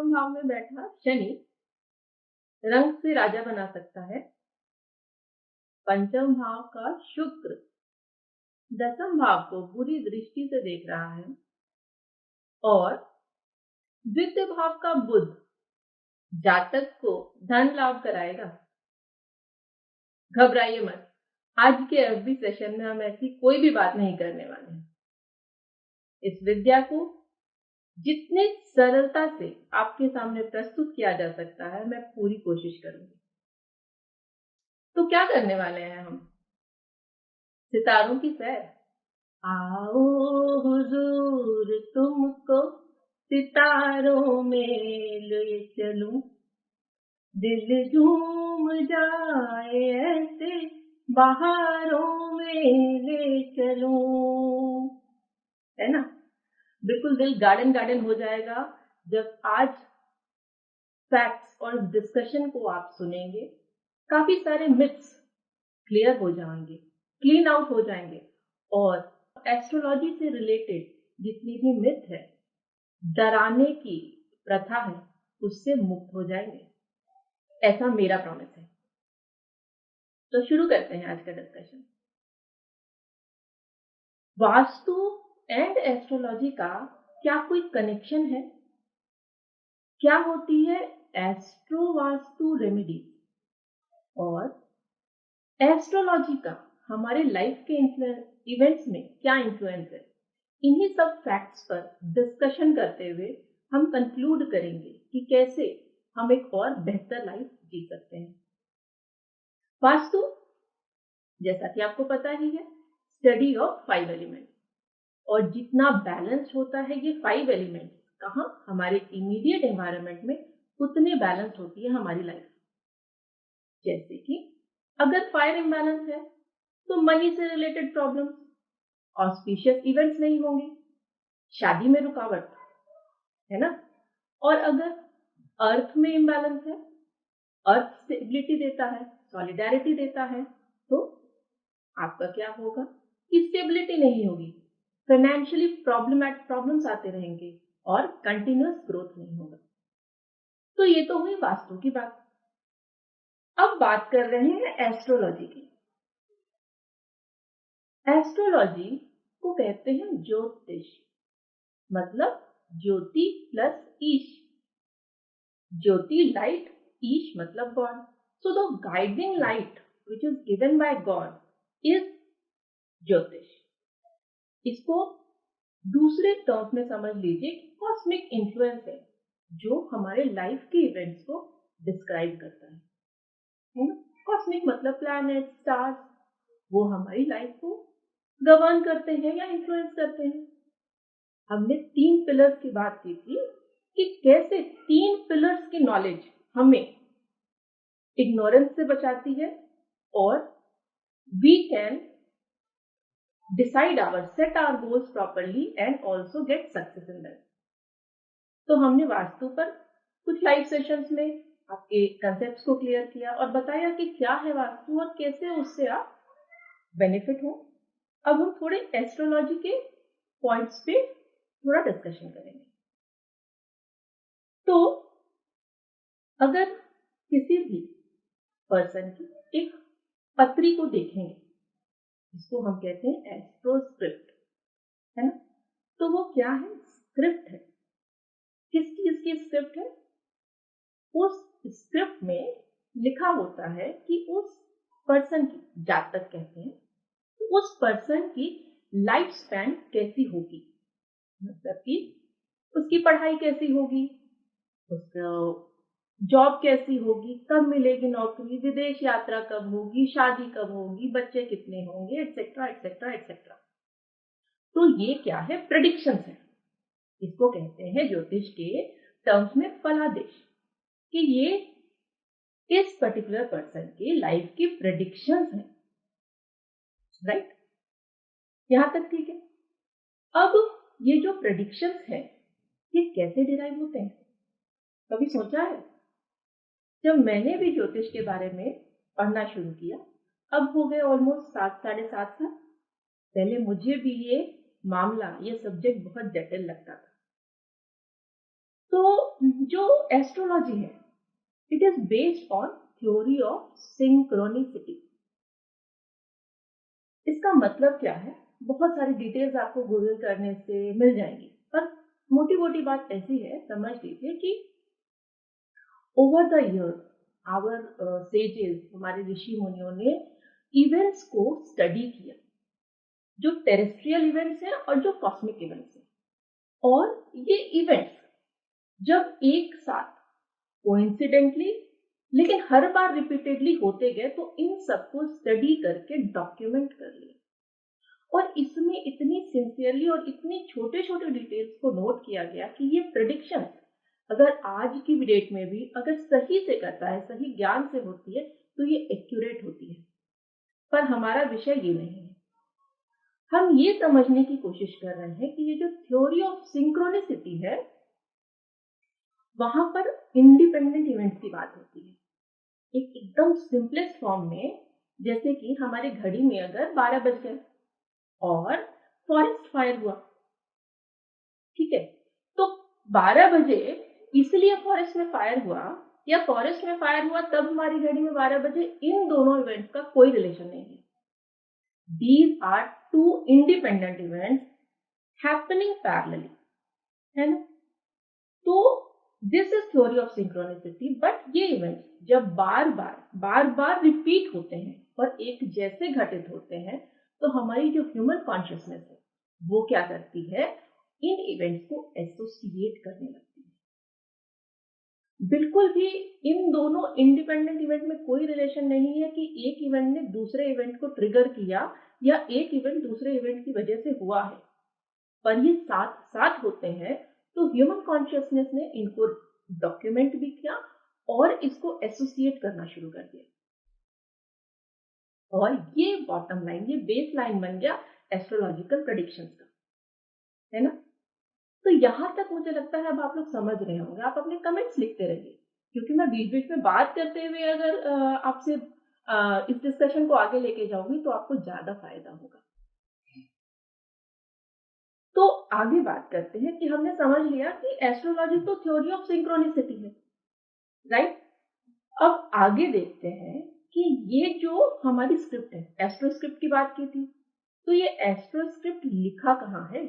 पंचम भाव में बैठा शनि रंग से राजा बना सकता है। पंचम भाव का शुक्र दसम भाव को बुरी दृष्टि से देख रहा है और द्वितीय भाव का बुध जातक को धन लाभ कराएगा। घबराइए मत, आज के एफबी सेशन में हम ऐसी कोई भी बात नहीं करने वाले हैं। इस विद्या को जितने सरलता से आपके सामने प्रस्तुत किया जा सकता है, मैं पूरी कोशिश करूंगी। तो क्या करने वाले हैं हम? सितारों की सैर। आओ हुजूर तुमको सितारों में ले चलूं, दिल झूम जाए ऐसे बहारों में ले चलूं, है ना? बिल्कुल दिल गार्डन गार्डन हो जाएगा जब आज फैक्ट्स और डिस्कशन को आप सुनेंगे। काफी सारे मिथ्स क्लियर हो जाएंगे, क्लीन आउट हो जाएंगे और एस्ट्रोलॉजी से रिलेटेड जितनी भी मिथ है, डराने की प्रथा है, उससे मुक्त हो जाएंगे, ऐसा मेरा प्रॉमिस है। तो शुरू करते हैं आज का डिस्कशन। वास्तु एंड एस्ट्रोलॉजी का क्या कोई कनेक्शन है? क्या होती है एस्ट्रो वास्तु रेमेडी और एस्ट्रोलॉजी का हमारे लाइफ के इवेंट्स में क्या इन्फ्लुएंस है? इन्हीं सब फैक्ट्स पर डिस्कशन करते हुए हम कंक्लूड करेंगे कि कैसे हम एक और बेहतर लाइफ जी सकते हैं। वास्तु, जैसा कि आपको पता ही है, स्टडी ऑफ 5 एलिमेंट, और जितना बैलेंस होता है ये 5 एलिमेंट कहाँ, हमारे इमीडिएट एनवायरनमेंट में, उतने बैलेंस होती है हमारी लाइफ। जैसे कि अगर फायर इम्बैलेंस है तो मनी से रिलेटेड प्रॉब्लम्स, ऑस्पिशियस इवेंट्स नहीं होंगे, शादी में रुकावट, है ना? और अगर अर्थ में इम्बैलेंस है, अर्थ स्टेबिलिटी देता है, सॉलिडारिटी देता है, तो आपका क्या होगा कि स्टेबिलिटी नहीं होगी, फाइनेंशियली प्रॉब्लम्स आते रहेंगे और कंटिन्यूअस ग्रोथ नहीं होगा। तो ये तो हुई वास्तु की बात। अब बात कर रहे हैं एस्ट्रोलॉजी की। एस्ट्रोलॉजी को कहते हैं ज्योतिष, मतलब ज्योति प्लस ईश। ज्योति लाइट, ईश मतलब God. So the guiding light which is given by God is ज्योतिष। इसको दूसरे टर्म्स में समझ लीजिए कि कॉस्मिक इन्फ्लुएंस है जो हमारे लाइफ के इवेंट्स को डिस्क्राइब करता है ना? कॉस्मिक मतलब प्लैनेट, स्टार्स, वो हमारी लाइफ को गवर्न करते हैं या इन्फ्लुएंस करते हैं। हमने 3 पिलर्स की बात की थी कि कैसे 3 पिलर्स की नॉलेज हमें इग्नोरेंस से बचाती है और we can set our goals properly and also get success in them। तो हमने वास्तु पर कुछ लाइव सेशंस में आपके कंसेप्ट्स को क्लियर किया और बताया कि क्या है वास्तु और कैसे उससे आप बेनिफिट हो। अब हम थोड़े एस्ट्रोलॉजी के पॉइंट्स पे थोड़ा डिस्कशन करेंगे। तो अगर किसी भी पर्सन की एक पत्री को देखेंगे, इसको हम कहते हैं एस्ट्रोस्क्रिप्ट, है ना? तो वो क्या है? स्क्रिप्ट है। किस चीज की स्क्रिप्ट है? उस स्क्रिप्ट में लिखा होता है कि उस पर्सन की, जातक कहते हैं, तो उस पर्सन की लाइफ स्पैन कैसी होगी, मतलब कि उसकी पढ़ाई कैसी होगी, उसका जॉब कैसी होगी, कब मिलेगी नौकरी, विदेश यात्रा कब होगी, शादी कब होगी, बच्चे कितने होंगे, एक्सेट्रा एक्सेट्रा एक्सेट्रा। तो ये क्या है? प्रेडिक्शंस है। इसको कहते हैं ज्योतिष के टर्म्स में फलादेश, कि ये इस पर्टिकुलर पर्सन के लाइफ की प्रेडिक्शंस हैं, राइट? यहां तक ठीक है। अब ये जो प्रेडिक्शंस है ये कैसे डिराइव होते हैं, कभी सोचा है? जब मैंने भी ज्योतिष के बारे में पढ़ना शुरू किया, अब हो गए ऑलमोस्ट 7 साढ़े 7 साल। पहले मुझे भी ये मामला, ये सब्जेक्ट बहुत जटिल लगता था। तो जो एस्ट्रोलॉजी है, it is based on theory of synchronicity. इसका मतलब क्या है? बहुत सारी डिटेल्स आपको गूगल करने से मिल जाएंगी, पर मोटी मोटी बात ऐसी है, समझ लीजिए कि over the year our sages, हमारे ऋषि मुनियों ने इवेंट्स को स्टडी किया, जो टेरेस्ट्रियल इवेंट्स हैं और जो कॉस्मिक इवेंट्स हैं। और ये इवेंट्स जब एक साथ कोइंसिडेंटली लेकिन हर बार रिपीटेडली होते गए, तो इन सबको स्टडी करके डॉक्यूमेंट कर लिया। और इसमें इतनी सिंसियरली और इतनी छोटे छोटे डिटेल्स को नोट किया गया कि ये प्रेडिक्शन अगर आज की डेट में भी अगर सही से करता है, सही ज्ञान से होती है, तो ये एक्यूरेट होती है। पर हमारा विषय ये नहीं है। हम ये समझने की कोशिश कर रहे हैं कि ये जो थ्योरी ऑफ सिंक्रोनिसिटी है, वहां पर इंडिपेंडेंट इवेंट्स की बात होती है। एक एकदम सिंपलेस्ट फॉर्म में, जैसे कि हमारी घड़ी में अगर 12 बज गए और फॉरेस्ट फायर हुआ, ठीक है, तो 12 बजे इसलिए फॉरेस्ट में फायर हुआ या फॉरेस्ट में फायर हुआ तब हमारी घड़ी में 12 बजे, इन दोनों इवेंट्स का कोई रिलेशन नहीं है। These are two independent events happening parallelly, है ना? तो this is theory of synchronicity. But ये इवेंट्स जब बार बार रिपीट होते हैं और एक जैसे घटित होते हैं, तो हमारी जो ह्यूमन कॉन्शियसनेस है वो क्या करती है? इन इवेंट्स को एसोसिएट करने लगती है। बिल्कुल भी इन दोनों इंडिपेंडेंट इवेंट में कोई रिलेशन नहीं है कि एक इवेंट ने दूसरे इवेंट को ट्रिगर किया या एक इवेंट दूसरे इवेंट की वजह से हुआ है, पर ये साथ साथ होते हैं। तो ह्यूमन कॉन्शियसनेस ने इनको डॉक्यूमेंट भी किया और इसको एसोसिएट करना शुरू कर दिया, और ये बॉटम लाइन, ये बेस लाइन बन गया एस्ट्रोलॉजिकल प्रेडिक्शंस का, है ना? तो यहां तक मुझे लगता है अब आप लोग समझ रहे होंगे। आप अपने कमेंट्स लिखते रहिए, क्योंकि मैं बीच बीच में बात करते हुए अगर आपसे इस डिस्कशन को आगे लेके जाऊंगी तो आपको ज्यादा फायदा होगा। तो आगे बात करते हैं कि हमने समझ लिया कि एस्ट्रोलॉजी तो थ्योरी ऑफ सिंक्रोनिसिटी है, राइट? अब आगे देखते हैं कि ये जो हमारी स्क्रिप्ट है, एस्ट्रो स्क्रिप्ट की बात की थी, तो ये एस्ट्रो स्क्रिप्ट लिखा कहाँ है?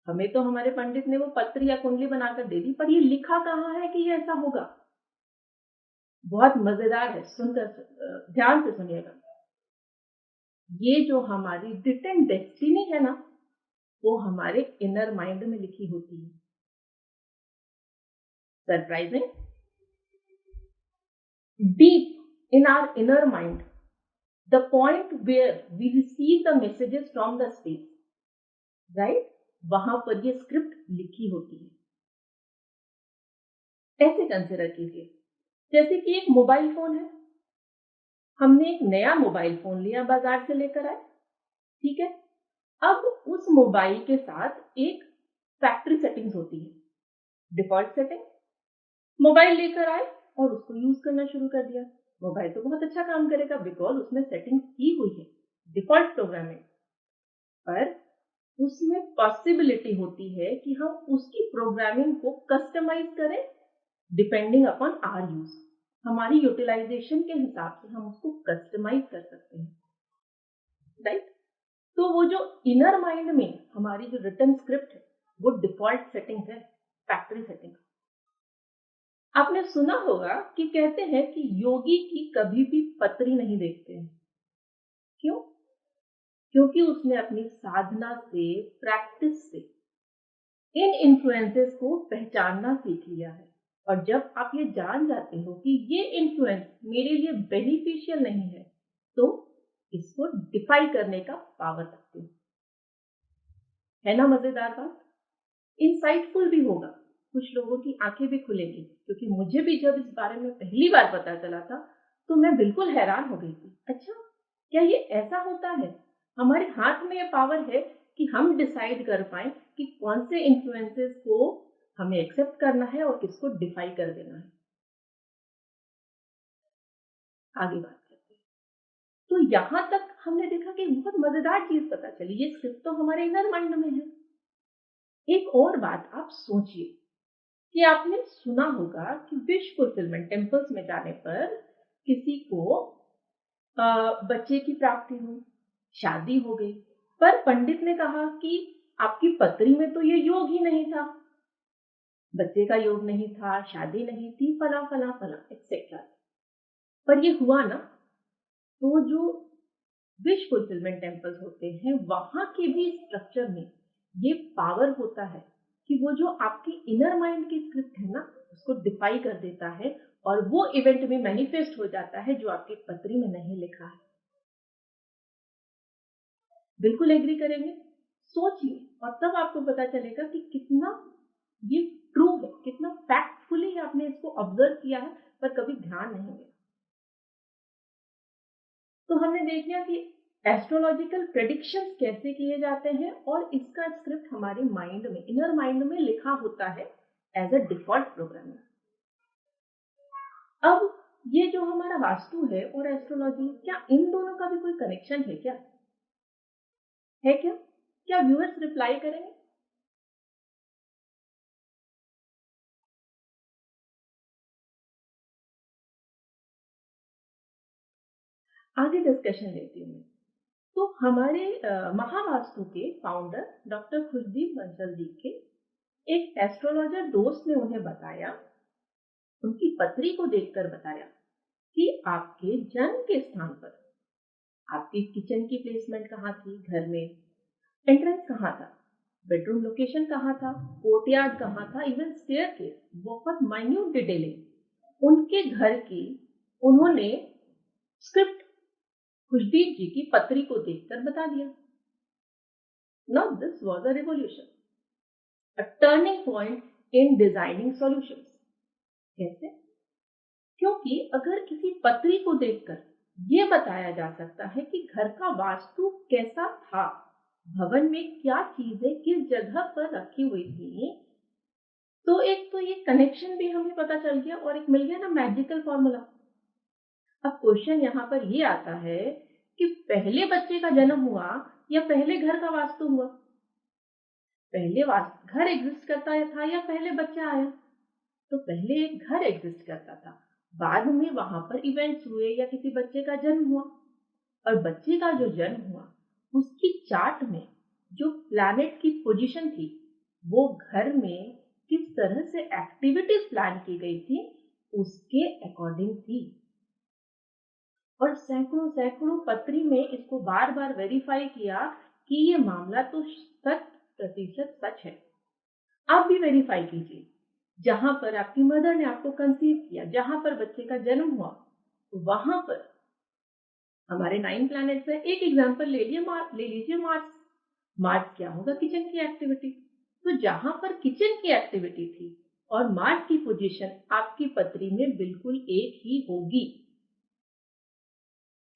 हमें तो हमारे पंडित ने वो पत्र या कुंडली बनाकर दे दी, पर ये लिखा कहाँ है कि ये ऐसा होगा? बहुत मजेदार है, सुनकर ध्यान से सुनिएगा। ये जो हमारी रिटन डेस्टिनी है ना, वो हमारे इनर माइंड में लिखी होती है। Surprising. Deep in our inner mind, the point where we receive the messages from the space, right? वहां पर ये स्क्रिप्ट लिखी होती है। ऐसे कंसिडर कीजिए जैसे कि एक मोबाइल फोन है, हमने एक नया मोबाइल फोन लिया, बाजार से लेकर आए, ठीक है। अब उस मोबाइल के साथ एक फैक्ट्री सेटिंग्स होती है, डिफॉल्ट सेटिंग। मोबाइल लेकर आए और उसको यूज करना शुरू कर दिया। मोबाइल तो बहुत अच्छा काम करेगा बिकॉज उसमें सेटिंग्स की हुई है, डिफॉल्ट प्रोग्रामिंग। पर उसमें पॉसिबिलिटी होती है कि हम उसकी प्रोग्रामिंग को कस्टमाइज करें डिपेंडिंग अपॉन आवर यूज। हमारी यूटिलाइजेशन के हिसाब से हम उसको कस्टमाइज कर सकते हैं, राइट? तो वो जो इनर माइंड में हमारी जो रिटन स्क्रिप्ट है, वो डिफॉल्ट सेटिंग है, फैक्ट्री सेटिंग। आपने सुना होगा कि कहते हैं कि योगी की कभी भी पत्री नहीं देखते हैं। क्यों? क्योंकि उसने अपनी साधना से, प्रैक्टिस से इन इन्फ्लुएंसेस को पहचानना सीख लिया है। और जब आप ये जान जाते हो कि ये इन्फ्लुएंस मेरे लिए बेनिफिशियल नहीं है, तो इसको डिफाई करने का पावर रखते हो। है ना मजेदार बात? इंसाइटफुल भी होगा, कुछ लोगों की आंखें भी खुलेंगी, क्योंकि मुझे भी जब इस बारे में पहली बार पता चला था तो मैं बिल्कुल हैरान हो गई थी। अच्छा, क्या ये ऐसा होता है? हमारे हाथ में ये पावर है कि हम डिसाइड कर पाए कि कौन से इन्फ्लुएंसेस को हमें एक्सेप्ट करना है और किसको डिफाई कर देना है। आगे बात करते हैं। तो यहां तक हमने देखा कि बहुत मजेदार चीज पता चली, ये स्क्रिप्ट तो हमारे इनर माइंड में है। एक और बात आप सोचिए, कि आपने सुना होगा कि विश फुलफिलमेंट टेम्पल्स में जाने पर किसी को बच्चे की प्राप्ति हुई, शादी हो गई, पर पंडित ने कहा कि आपकी पत्री में तो ये योग ही नहीं था, बच्चे का योग नहीं था, शादी नहीं थी, फला फला फला एक्सेट्रा। पर ये हुआ ना। तो जो विश फुलफिलमेंट टेम्पल्स होते हैं वहां के भी स्ट्रक्चर में ये पावर होता है कि वो जो आपकी इनर माइंड की स्क्रिप्ट है ना उसको डिफाई कर देता है और वो इवेंट में मैनिफेस्ट हो जाता है जो आपकी पत्री में नहीं लिखा है। बिल्कुल एग्री करेंगे। सोचिए और तब आपको पता चलेगा कि कितना ये ट्रू है, कितना फैक्टफुली आपने इसको ऑब्जर्व किया है पर कभी ध्यान नहीं दिया। तो हमने देख लिया कि एस्ट्रोलॉजिकल प्रेडिक्शंस कैसे किए जाते हैं और इसका स्क्रिप्ट हमारे माइंड में, इनर माइंड में लिखा होता है एज अ डिफॉल्ट प्रोग्राम। अब ये जो हमारा वास्तु है और एस्ट्रोलॉजी, क्या इन दोनों का भी कोई कनेक्शन है क्या? है क्या? क्या व्यूअर्स रिप्लाई करेंगे? आगे डिस्कशन लेती हूँ मैं। तो हमारे महावास्तु के फाउंडर डॉक्टर खुशदीप बंसल जी के एक एस्ट्रोलॉजर दोस्त ने उन्हें बताया, उनकी पत्री को देखकर बताया कि आपके जन्म के स्थान पर आपकी किचन की प्लेसमेंट कहाँ थी, घर में एंट्रेंस कहाँ था, बेडरूम लोकेशन कहाँ था, कोर्टयार्ड कहाँ था, इवन स्टेयरकेस, बहुत माइन्यूट डिटेलिंग उनके घर की उन्होंने स्क्रिप्ट खुशदीप जी की पत्री को देखकर बता दिया। Now this was a revolution, a turning point in designing solutions. कैसे? क्योंकि अगर किसी पत्री को देखकर ये बताया जा सकता है कि घर का वास्तु कैसा था, भवन में क्या चीजें किस जगह पर रखी हुई थी, तो एक तो ये कनेक्शन भी हमें पता चल गया और एक मिल गया ना मैजिकल फॉर्मूला। अब क्वेश्चन यहाँ पर ये आता है कि पहले बच्चे का जन्म हुआ या पहले घर का वास्तु हुआ? पहले घर एग्जिस्ट करता था या पहले बच्चा आया? तो पहले एक घर एग्जिस्ट करता था, बाद में वहां पर इवेंट्स हुए या किसी बच्चे का जन्म हुआ, और बच्चे का जो जन्म हुआ उसकी चार्ट में जो प्लैनेट की पोजीशन थी वो घर में किस तरह से एक्टिविटीज प्लान की गई थी उसके अकॉर्डिंग थी। और सैकड़ों सैकड़ों पत्री में इसको बार बार वेरीफाई किया कि ये मामला तो 100% सच है। आप भी वेरीफाई कीजिए, जहां पर आपकी मदर ने आपको कंसीव किया, जहां पर बच्चे का जन्म हुआ, वहां पर हमारे 9 प्लैनेट्स है। एक एग्जांपल ले लीजिए मार्स। मार्स क्या होगा? किचन की एक्टिविटी। तो जहां पर किचन की एक्टिविटी थी और मार्स की पोजीशन आपकी पत्री में बिल्कुल एक ही होगी।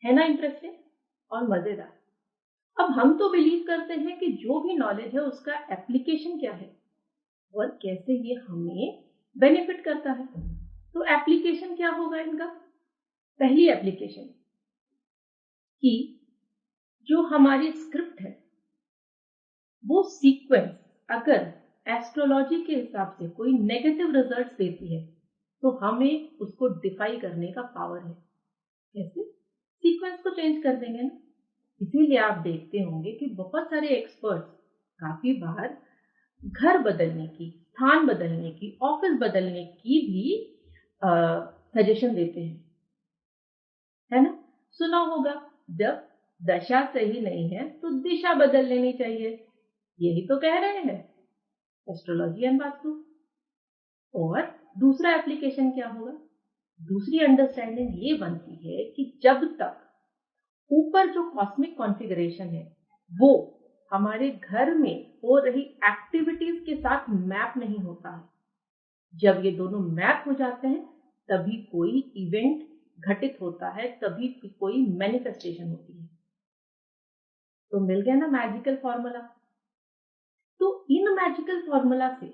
है ना इंटरेस्टिंग और मजेदार? अब हम तो बिलीव करते हैं कि जो भी नॉलेज है उसका एप्लीकेशन क्या है और कैसे ये हमें बेनिफिट करता है। तो एप्लीकेशन क्या होगा इनका? पहली एप्लीकेशन कि जो हमारी स्क्रिप्ट है वो सीक्वेंस अगर एस्ट्रोलॉजी के हिसाब से कोई नेगेटिव रिजल्ट्स देती है तो हमें उसको डिफाई करने का पावर है। कैसे? सीक्वेंस को चेंज कर देंगे ना। इसीलिए आप देखते होंगे कि बहुत सारे एक्सपर्ट्स काफी बार घर बदलने की, स्थान बदलने की, ऑफिस बदलने की भी सजेशन देते हैं, है ना? सुना होगा, जब दशा सही नहीं है तो दिशा बदल लेनी चाहिए। यही तो कह रहे हैं एस्ट्रोलॉजी एंड वास्तु। और दूसरा एप्लीकेशन क्या होगा? दूसरी अंडरस्टैंडिंग ये बनती है कि जब तक ऊपर जो कॉस्मिक कॉन्फ़िगरेशन है वो हमारे घर में हो रही एक्टिविटीज के साथ मैप नहीं होता है, जब ये दोनों मैप हो जाते हैं तभी कोई इवेंट घटित होता है, तभी कोई मैनिफेस्टेशन होती है। तो मिल गया ना मैजिकल फॉर्मूला। तो इन मैजिकल फॉर्मूला से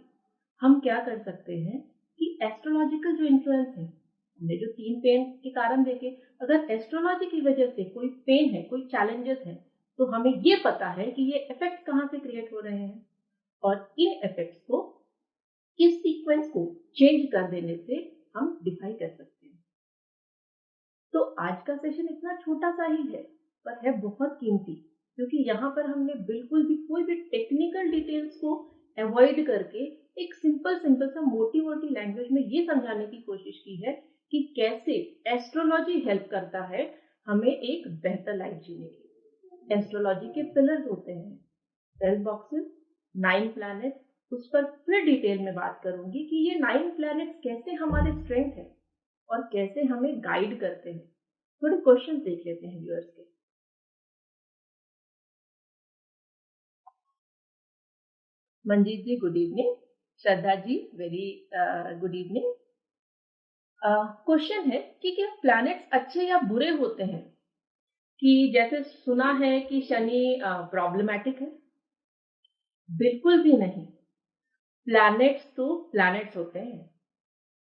हम क्या कर सकते हैं कि एस्ट्रोलॉजिकल जो इन्फ्लुएंस है, हमने जो 3 पेन के कारण देखे, अगर एस्ट्रोलॉजी की वजह से कोई पेन है, कोई चैलेंजेस है, तो हमें ये पता है कि ये इफेक्ट कहाँ से क्रिएट हो रहे हैं और इन इफेक्ट्स को इस सीक्वेंस को चेंज कर देने से हम डिफाई कर सकते हैं। तो आज का सेशन इतना छोटा सा ही है, पर है बहुत कीमती, क्योंकि यहाँ पर हमने बिल्कुल भी कोई भी टेक्निकल डिटेल्स को अवॉइड करके एक सिंपल सा मोटी लैंग्वेज में ये समझाने की कोशिश की है कि कैसे एस्ट्रोलॉजी हेल्प करता है हमें एक बेहतर लाइफ जीने की। एस्ट्रोलॉजी के पिलर्स होते हैं 12 बॉक्सेस, 9 प्लैनेट्स, उस पर फिर डिटेल में बात करूंगी कि ये 9 प्लैनेट्स कैसे हमारे स्ट्रेंथ है और कैसे हमें गाइड करते हैं। थोड़े क्वेश्चंस देख लेते हैं व्यूअर्स के। मंजीत जी good evening, Shraddha ji very good evening. Question है कि क्या प्लैनेट्स अच्छे या बुरे होते हैं? कि जैसे सुना है कि शनि प्रॉब्लमैटिक है, बिल्कुल भी नहीं। प्लैनेट्स तो प्लैनेट्स होते हैं,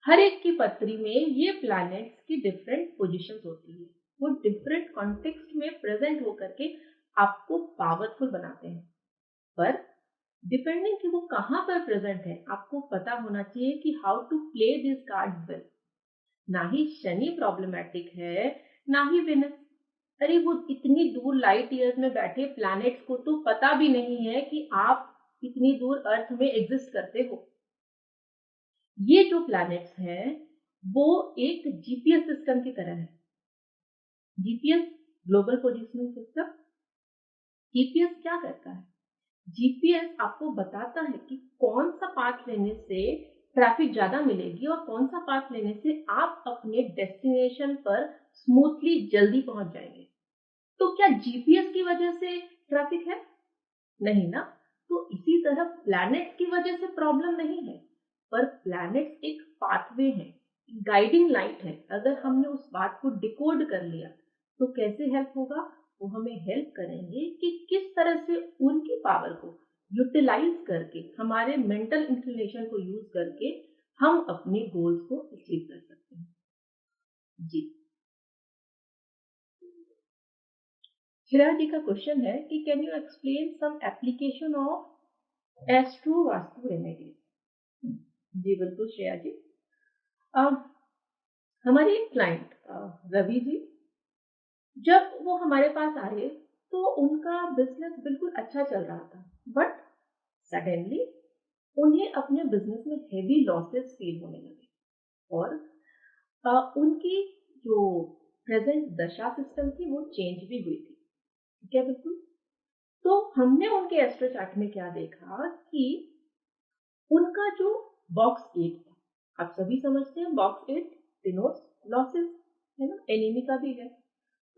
हर एक की पत्री में ये प्लैनेट्स की डिफरेंट पोजीशंस होती है, वो डिफरेंट कॉन्टेक्स्ट में प्रेजेंट होकर के आपको पावरफुल बनाते हैं। पर डिपेंडिंग कि वो कहाँ पर प्रेजेंट है, आपको पता होना चाहिए कि how to play this cards well. ना ही शनि प्रॉब्लमैटिक है, ना ही वेनस। अरे वो इतनी दूर लाइट ईयर्स में बैठे प्लैनेट्स को तो पता भी नहीं है कि आप इतनी दूर अर्थ में एग्जिस्ट करते हो। ये जो प्लैनेट्स हैं वो एक जीपीएस सिस्टम की तरह है। GPS global positioning system. GPS क्या करता है? जीपीएस आपको बताता है कि कौन सा पाथ लेने से ट्रैफिक ज्यादा मिलेगी और कौन सा पाथ लेने से आप अपने डेस्टिनेशन पर स्मूथली जल्दी पहुंच जाएंगे। तो क्या जीपीएस की वजह से ट्रैफिक है? नहीं ना। तो इसी तरह प्लैनेट्स की वजह से प्रॉब्लम नहीं है, पर प्लैनेट्स एक पाथवे है, गाइडिंग लाइट है। अगर हमने उस बात को डिकोड कर लिया तो कैसे हेल्प होगा? वो हमें हेल्प करेंगे कि किस तरह से उनकी पावर को यूटिलाइज करके, हमारे मेंटल इंक्लिनेशन को यूज करके हम अपने गोल्स को अचीव कर सकते हैं। जी, श्रेया जी का क्वेश्चन है कि can you explain some application of astro vastu remedies? जी बिल्कुल श्रेया जी। हमारे एक क्लाइंट रवि जी, जब वो हमारे पास आए तो उनका बिजनेस बिल्कुल अच्छा चल रहा था, बट सडनली उन्हें अपने बिजनेस में हेवी लॉसेस फील होने लगे और उनकी जो प्रेजेंट दशा सिस्टम थी वो चेंज भी हुई थी। ठीक है, बिल्कुल। तो हमने उनके एस्ट्रो चार्ट में क्या देखा कि उनका जो बॉक्स 8 था, आप सभी समझते हैं बॉक्स 8 डिनोट्स लॉसेस, है ना, एनीमी का भी है।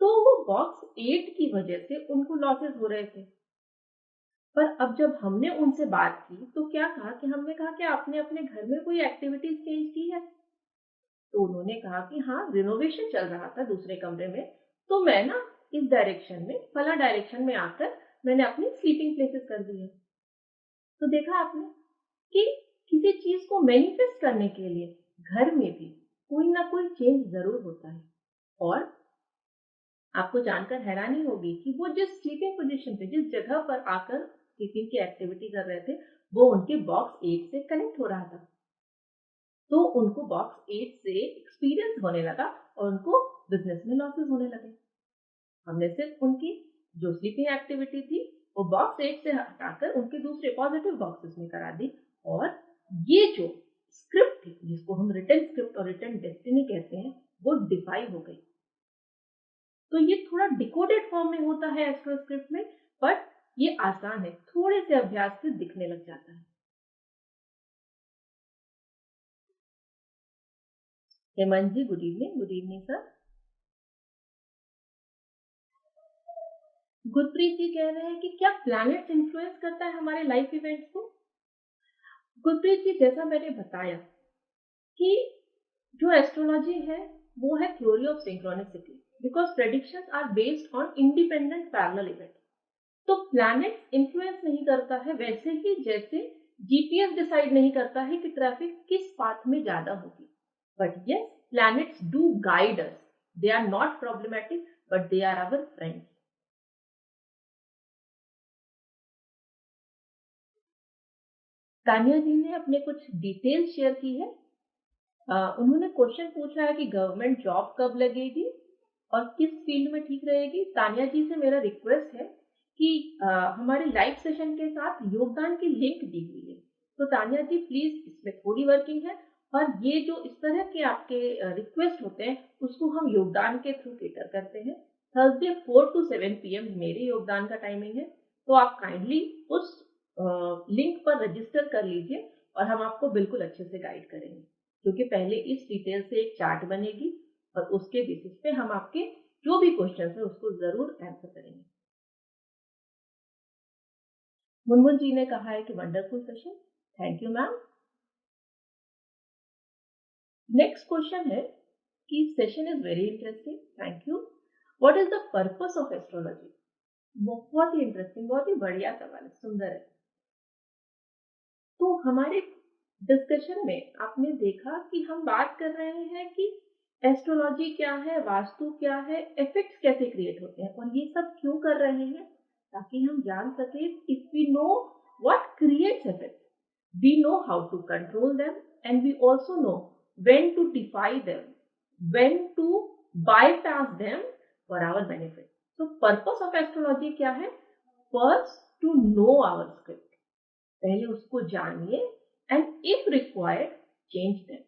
तो वो बॉक्स 8 की वजह से उनको लॉसेस हो रहे थे। पर अब जब हमने उनसे बात की तो क्या कहा कि हमने कहा कि आपने अपने घर में कोई एक्टिविटीज चेंज की है? तो उन्होंने कहा कि हाँ, रिनोवेशन चल रहा था दूसरे कमरे में, तो मैं ना इस डायरेक्शन में, फला डायरेक्शन में आकर मैंने अपनी स्लीपिंग प्लेसेस कर दी है। तो देखा आपने कि किसी चीज को मैनिफेस्ट करने के लिए घर में भी कोई ना कोई चेंज जरूर होता है। और आपको जानकर हैरानी होगी कि वो जिस स्लीपिंग पोजीशन पे, जिस जगह पर आकर स्लीपिंग की एक्टिविटी कर रहे थे, वो उनके बॉक्स 8 से कनेक्ट हो रहा था। तो उनको बॉक्स 8 से एक्सपीरियंस होने लगा और उनको बिजनेस में लॉसेस होने लगे। हमने सिर्फ उनकी जो स्लीपिंग एक्टिविटी थी वो बॉक्स 8 से हटाकर उनके दूसरे पॉजिटिव बॉक्सेस में करा दी, और ये जो स्क्रिप्ट थी जिसको हम रिटन स्क्रिप्ट और रिटन डेस्टिनी कहते हैं वो डिफाई हो गई। तो ये थोड़ा डिकोडेड फॉर्म में होता है एस्ट्रो स्क्रिप्ट में, बट ये आसान है, थोड़े से अभ्यास से दिखने लग जाता है। Hemant ji good evening. Good evening sir. Gurpreet ji कह रहे हैं कि क्या प्लैनेट्स इन्फ्लुएंस करता है हमारे लाइफ इवेंट्स को? गुरप्रीत जी, जैसा मैंने बताया कि जो एस्ट्रोलॉजी है वो है theory of synchronicity, because predictions are based on independent parallel event. तो प्लैनेट्स इन्फ्लुएंस नहीं करता है वैसे ही जैसे जीपीएस डिसाइड नहीं करता है कि ट्रैफिक किस पाथ में ज्यादा होगी। But yes, planets do guide us. They are not problematic, but they are our friends. Tania ji ने अपने कुछ डिटेल्स शेयर की है। उन्होंने क्वेश्चन पूछा है कि गवर्नमेंट जॉब कब लगेगी और किस फील्ड में ठीक रहेगी। तानिया जी से मेरा रिक्वेस्ट है कि हमारे लाइव सेशन के साथ योगदान की लिंक दी हुई है, तो तानिया जी प्लीज इसमें थोड़ी वर्किंग है, और ये जो इस तरह के आपके रिक्वेस्ट होते हैं उसको हम योगदान के थ्रू केटर करते हैं। थर्सडे 4 to 7 PM मेरे योगदान का टाइमिंग है, तो आप काइंडली उस लिंक पर रजिस्टर कर लीजिए और हम आपको बिल्कुल अच्छे से गाइड करेंगे, क्योंकि पहले इस डिटेल से एक चार्ट बनेगी और उसके बेसिस पे हम आपके जो भी क्वेश्चन है उसको जरूर आंसर करेंगे। मुनमुन जी ने कहा है कि wonderful session, thank you ma'am. Next question है कि session is very interesting, thank you. What is the purpose of astrology? बहुत ही इंटरेस्टिंग, बहुत ही बढ़िया सवाल है, सुंदर है। तो हमारे डिस्कशन में आपने देखा कि हम बात कर रहे हैं कि एस्ट्रोलॉजी क्या है, वास्तु क्या है, इफेक्ट्स कैसे क्रिएट होते हैं, और ये सब क्यों कर रहे हैं, ताकि हम जान सके if we know what creates effect, we know how to control them, and we also know when to defy them, when to bypass them for our benefit. So purpose of astrology क्या है? First, to know our script. पहले उसको जानिए, and if required change them.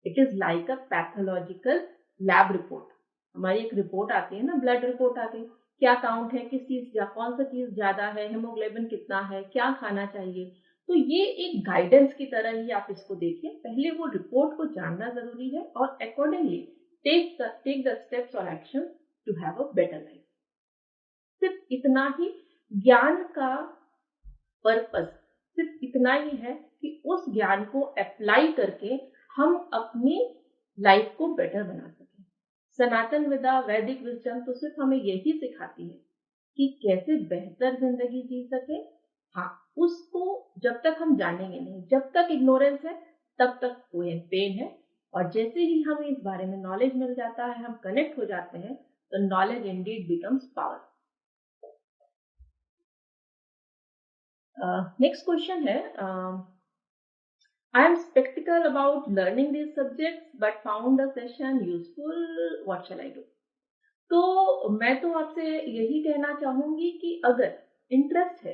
It is like a pathological lab report. हमारी एक report आती है ना, ब्लड रिपोर्ट आती है, क्या काउंट है, किस चीज कौन सा चीज ज्यादा है, हेमोग्लोबिन कितना है, क्या खाना चाहिए। तो ये एक गाइडेंस की तरह ही आप इसको देखिए, पहले वो रिपोर्ट को जानना जरूरी है और अकॉर्डिंगली टेक द स्टेप्स और action to have a better life. सिर्फ इतना ही ज्ञान का पर्पस, सिर्फ इतना ही है कि उस ज्ञान को अप्लाई करके हम अपनी लाइफ को बेटर बना सकें। सनातन विद्या, वैदिक विजडम तो सिर्फ हमें यही सिखाती है कि कैसे बेहतर जिंदगी जी सके। हाँ, उसको जब तक हम जानेंगे नहीं, जब तक इग्नोरेंस है तब तक कोई पेन है, और जैसे ही हमें इस बारे में नॉलेज मिल जाता है, हम कनेक्ट हो जाते हैं, तो knowledge Indeed becomes power. Next question है, I am skeptical about learning these subjects but found the session useful. What shall I do? तो मैं तो आपसे यही कहना चाहूंगी कि अगर इंटरेस्ट है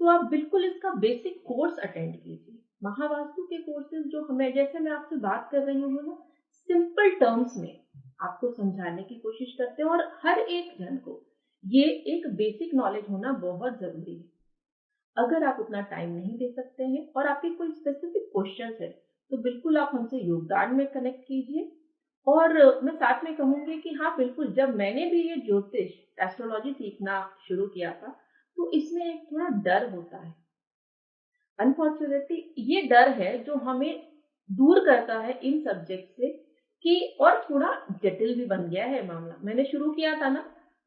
तो आप बिल्कुल इसका बेसिक कोर्स अटेंड कीजिए। महावास्तु के कोर्सेज जो हमें, जैसे मैं आपसे बात कर रही हूँ ना, सिंपल टर्म्स में आपको समझाने की कोशिश करते हैं, और हर एक जन को ये एक बेसिक नॉलेज होना बहुत जरूरी है। अगर आप उतना टाइम नहीं दे सकते हैं और आपके कोई स्पेसिफिक क्वेश्चंस है, तो बिल्कुल आप हमसे योगदान में कनेक्ट कीजिए। और मैं साथ में कहूंगी कि हाँ बिल्कुल, जब मैंने भी ये ज्योतिष एस्ट्रोलॉजी सीखना शुरू किया था, तो इसमें एक थोड़ा डर होता है। अनफॉर्चुनेटली ये डर है जो हमें दूर करता है इन सब्जेक्ट से, कि और थोड़ा जटिल भी बन गया है मामला। मैंने शुरू किया था ना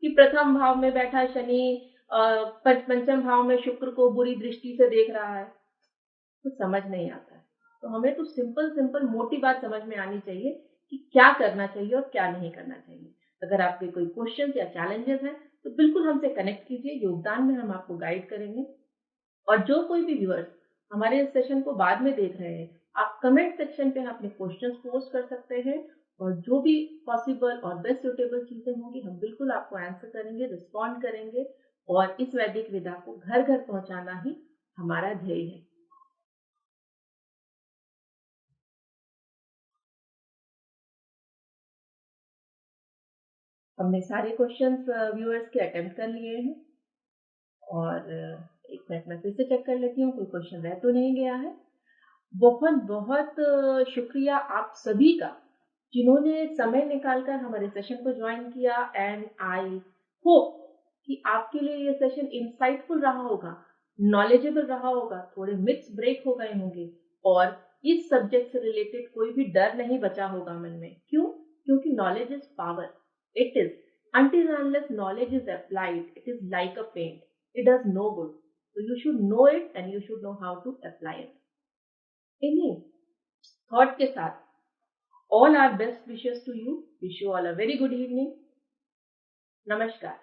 कि प्रथम भाव में बैठा शनि पंचम भाव में शुक्र को बुरी दृष्टि से देख रहा है, तो समझ नहीं आता है। तो हमें तो सिंपल सिंपल मोटी बात समझ में आनी चाहिए कि क्या करना चाहिए और क्या नहीं करना चाहिए। अगर आपके कोई क्वेश्चन या चैलेंजेस हैं तो बिल्कुल हमसे कनेक्ट कीजिए, योगदान में हम आपको गाइड करेंगे। और जो कोई भी व्यूअर्स हमारे इस सेशन को बाद में देख रहे हैं, आप कमेंट सेक्शन पे अपने क्वेश्चंस पोस्ट कर सकते हैं, और जो भी पॉसिबल और बेस्ट सुटेबल चीजें होंगी हम बिल्कुल आपको आंसर करेंगे, रिस्पॉन्ड करेंगे, और इस वैदिक विद्या को घर घर पहुंचाना ही हमारा ध्येय है। हमने सारे क्वेश्चंस व्यूअर्स के अटेम्प्ट कर लिए हैं, और एक मिनट में फिर से चेक कर लेती हूँ कोई क्वेश्चन रह तो नहीं गया है। बहुत बहुत शुक्रिया आप सभी का, जिन्होंने समय निकालकर हमारे सेशन को ज्वाइन किया, एंड आई होप कि आपके लिए ये सेशन इंसाइटफुल रहा होगा, नॉलेजेबल रहा होगा, थोड़े मिथ्स ब्रेक हो गए होंगे, और इस सब्जेक्ट से रिलेटेड कोई भी डर नहीं बचा होगा मन में। क्यों? क्योंकि knowledge is power. It is, until and unless knowledge is applied, it is like a paint, it does no good. So you should know it and you should know how to apply it. इन्हीं thought के साथ all our best wishes to you. Wish you all a very good evening. Namaskar.